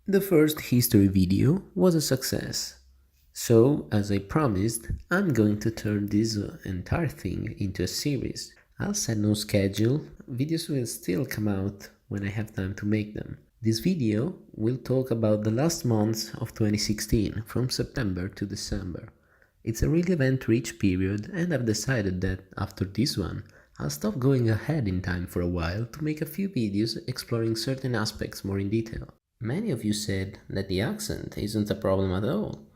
The first history video was a success. So, as I promised, I'm going to turn this entire thing into a series. I'll set no schedule, videos will still come out when I have time to make them. This video will talk about the last months of 2016, from September to December. It's a really event-rich period, and I've decided that after this one, I'll stop going ahead in time for a while to make a few videos exploring certain aspects more in detail. Many of you said that the accent isn't a problem at all.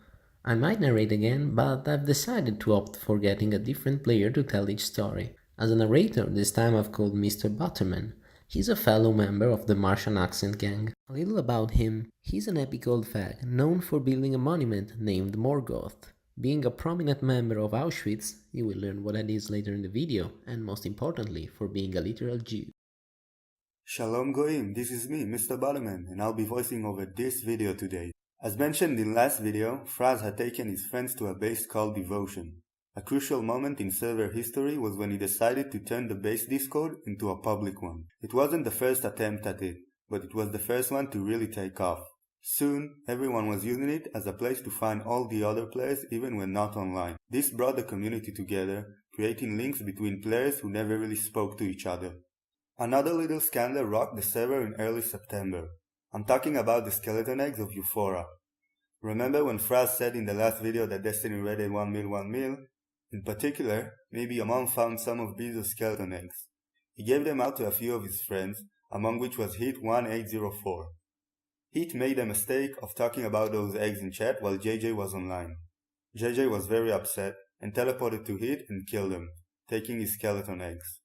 I might narrate again, but I've decided to opt for getting a different player to tell each story. As a narrator, this time I've called Mr. Butterman. He's a fellow member of the Martian Accent Gang. A little about him: he's an epic old fag, known for building a monument named Morgoth. Being a prominent member of Auschwitz, you will learn what that is later in the video, and most importantly, for being a literal Jew. Shalom Goim, this is me, Mr. Butterman, and I'll be voicing over this video today. As mentioned in last video, Fraaz had taken his friends to a base called Devotion. A crucial moment in server history was when he decided to turn the base Discord into a public one. It wasn't the first attempt at it, but it was the first one to really take off. Soon, everyone was using it as a place to find all the other players even when not online. This brought the community together, creating links between players who never really spoke to each other. Another little scandal rocked the server in early September. I'm talking about the skeleton eggs of Euphora. Remember when Fraaz said in the last video that Destiny rated 1 mil? In particular, maybe your mom found some of these skeleton eggs. He gave them out to a few of his friends, among which was Heat1804. Heat made the mistake of talking about those eggs in chat while JJ was online. JJ was very upset and teleported to Heat and killed him, taking his skeleton eggs.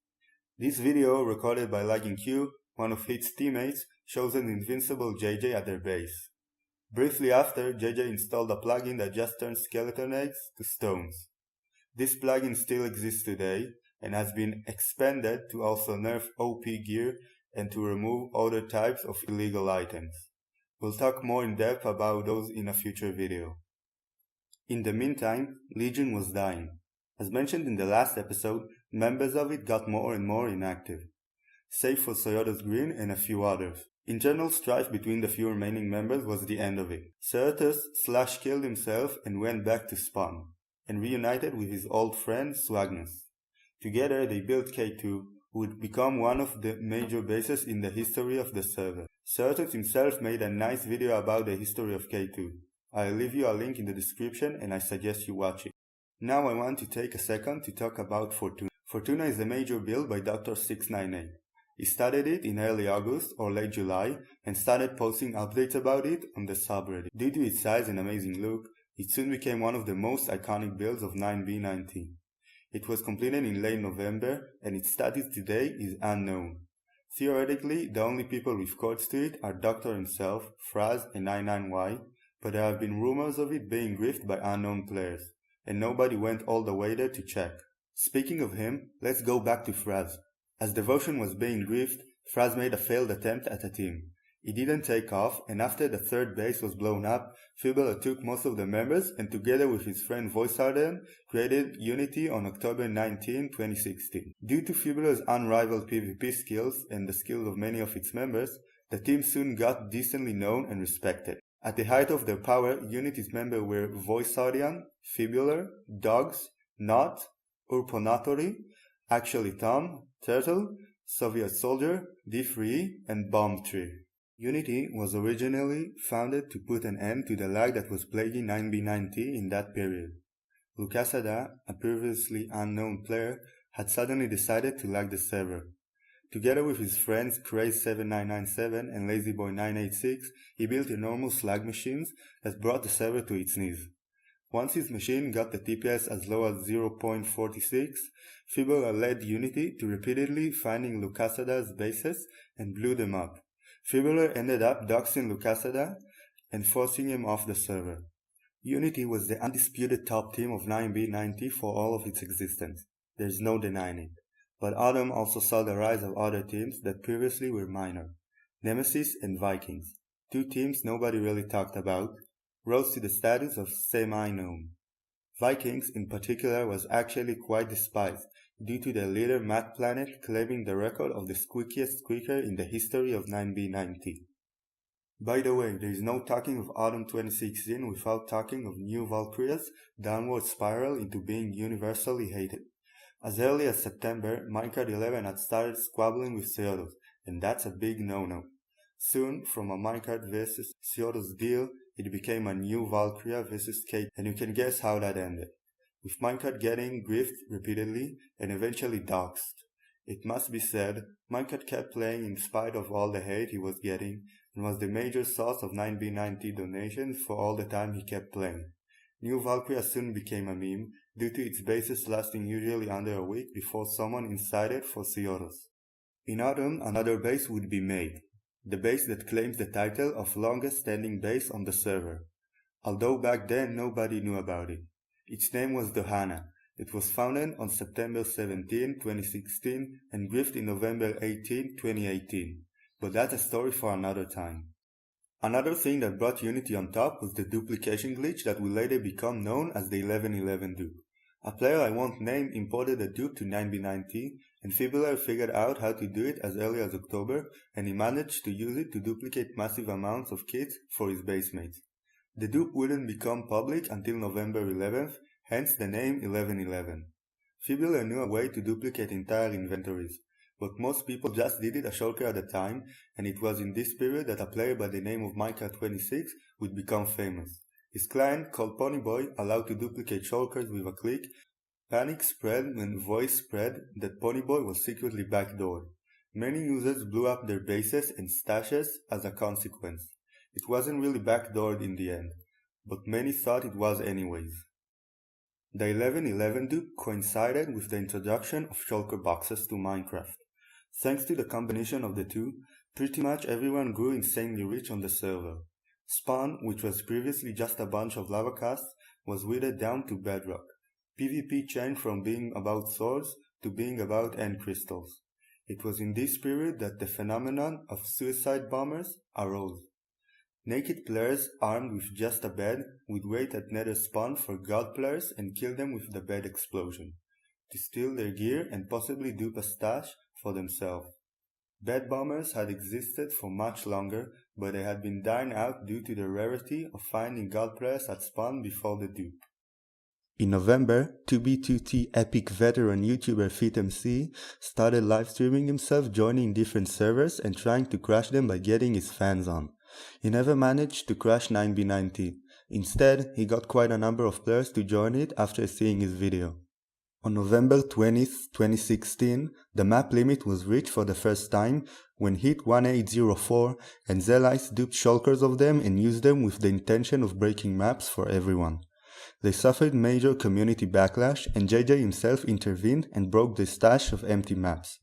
This video, recorded by Lagging Q, one of Heat's teammates, shows an invincible JJ at their base. Briefly after, JJ installed a plugin that just turns skeleton eggs to stones. This plugin still exists today and has been expanded to also nerf OP gear and to remove other types of illegal items. We'll talk more in depth about those in a future video. In the meantime, Legion was dying. As mentioned in the last episode, members of it got more and more inactive, save for SyotosGreen and a few others. Internal strife between the few remaining members was the end of it. Syotos /killed himself and went back to spawn, and reunited with his old friend Swagnus. Together they built K2, who would become one of the major bases in the history of the server. Syotos himself made a nice video about the history of K2. I'll leave you a link in the description and I suggest you watch it. Now I want to take a second to talk about Fortuna. Fortuna is a major build by Dr. 698. He started it in early August or late July and started posting updates about it on the subreddit. Due to its size and amazing look, it soon became one of the most iconic builds of 9b19. It was completed in late November and its status today is unknown. Theoretically, the only people with codes to it are Doctor himself, Fraaz, and 99Y, but there have been rumors of it being griefed by unknown players, and nobody went all the way there to check. Speaking of him, let's go back to Fraaz. As Devotion was being griefed, Fraaz made a failed attempt at a team. It didn't take off, and after the third base was blown up, Fibular took most of the members and together with his friend Voisardian created Unity on October 19, 2016. Due to Fibular's unrivaled PvP skills and the skills of many of its members, the team soon got decently known and respected. At the height of their power, Unity's members were Voisardian, Fibular, Dogs, Not, Urponatori, Actually Tom, Turtle, Soviet Soldier, D3, and Bomb Tree. Unity was originally founded to put an end to the lag that was plaguing 9b90 in that period. Lokasathe, a previously unknown player, had suddenly decided to lag the server. Together with his friends Craze7997 and LazyBoy986, he built enormous lag machines that brought the server to its knees. Once his machine got the TPS as low as 0.46, Fibular led Unity to repeatedly finding Lokasathe's bases and blew them up. Fibular ended up doxing Lokasathe and forcing him off the server. Unity was the undisputed top team of 9b90 for all of its existence. There's no denying it. But Autumn also saw the rise of other teams that previously were minor. Nemesis and Vikings, two teams nobody really talked about, rose to the status of semi-known. Vikings in particular was actually quite despised due to their leader Matt Planet claiming the record of the squeakiest squeaker in the history of 9b90. By the way, there is no talking of autumn 2016 without talking of new Valkyria's downward spiral into being universally hated. As early as September, Minecraft 11 had started squabbling with Syotos, and that's a big no-no. Soon, from a Minecraft vs Syotos deal, it became a new Valkyria vs Kate, and you can guess how that ended. With Minecraft getting griefed repeatedly and eventually doxxed. It must be said, Minecraft kept playing in spite of all the hate he was getting, and was the major source of 9b90 donations for all the time he kept playing. New Valkyria soon became a meme, due to its bases lasting usually under a week before someone incited for Syotos. In autumn, another base would be made, the base that claims the title of longest standing base on the server, although back then nobody knew about it. Its name was Dohana. It was founded on September 17, 2016 and griefed in November 18, 2018, but that's a story for another time. Another thing that brought Unity on top was the duplication glitch that would later become known as the 1111 dupe. A player I won't name imported a dupe to 9b90, and Fibular figured out how to do it as early as October, and he managed to use it to duplicate massive amounts of kits for his basemates. The dupe wouldn't become public until November 11th, hence the name 1111. Fibular knew a way to duplicate entire inventories, but most people just did it a shulker at a time, and it was in this period that a player by the name of Micah26 would become famous. His client, called Ponyboy, allowed to duplicate shulkers with a click. Panic spread when voice spread that Ponyboy was secretly backdoored. Many users blew up their bases and stashes as a consequence. It wasn't really backdoored in the end, but many thought it was anyways. The 1111 dupe coincided with the introduction of shulker boxes to Minecraft. Thanks to the combination of the two, pretty much everyone grew insanely rich on the server. Spawn, which was previously just a bunch of lava casts, was withered down to bedrock. PvP changed from being about swords to being about end crystals. It was in this period that the phenomenon of suicide bombers arose. Naked players armed with just a bed would wait at nether spawn for god players and kill them with the bed explosion, to steal their gear and possibly dupe a stash for themselves. Bed bombers had existed for much longer, but they had been dying out due to the rarity of finding god players at spawn before the dupe. In November, 2B2T epic veteran YouTuber FitMC started livestreaming himself joining different servers and trying to crash them by getting his fans on. He never managed to crash 9b90. Instead, he got quite a number of players to join it after seeing his video. On November 20, 2016, the map limit was reached for the first time when hit 1804 and Zelites duped shulkers of them and used them with the intention of breaking maps for everyone. They suffered major community backlash and JJ himself intervened and broke the stash of empty maps.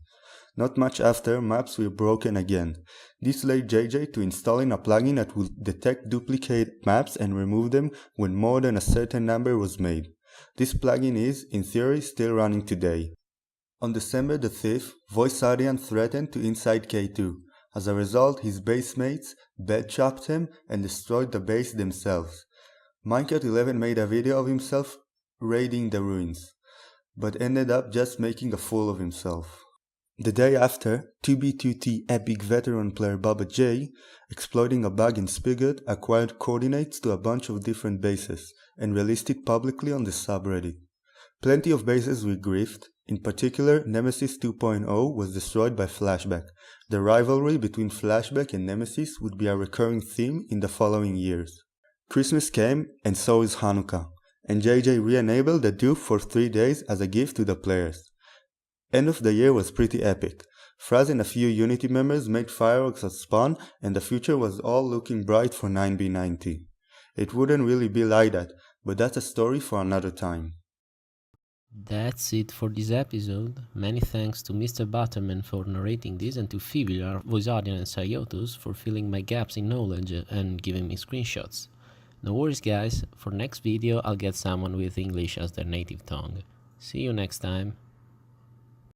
Not much after, maps were broken again. This led JJ to installing a plugin that would detect duplicate maps and remove them when more than a certain number was made. This plugin is, in theory, still running today. On December the 5th, Voisardian threatened to inside K2. As a result, his basemates bed-chopped him and destroyed the base themselves. Minecraft 11 made a video of himself raiding the ruins, but ended up just making a fool of himself. The day after, 2B2T epic veteran player Baba J, exploiting a bug in Spigot, acquired coordinates to a bunch of different bases and released it publicly on the subreddit. Plenty of bases were griefed. In particular, Nemesis 2.0 was destroyed by Flashback. The rivalry between Flashback and Nemesis would be a recurring theme in the following years. Christmas came, and so is Hanukkah, and JJ re-enabled the dupe for 3 days as a gift to the players. End of the year was pretty epic. Fraaz and a few Unity members made fireworks at spawn, and the future was all looking bright for 9b90. It wouldn't really be like that, but that's a story for another time. That's it for this episode. Many thanks to Mr. Butterman for narrating this and to Fibular, Voisardian and Syotos for filling my gaps in knowledge and giving me screenshots. No worries guys, for next video I'll get someone with English as their native tongue. See you next time.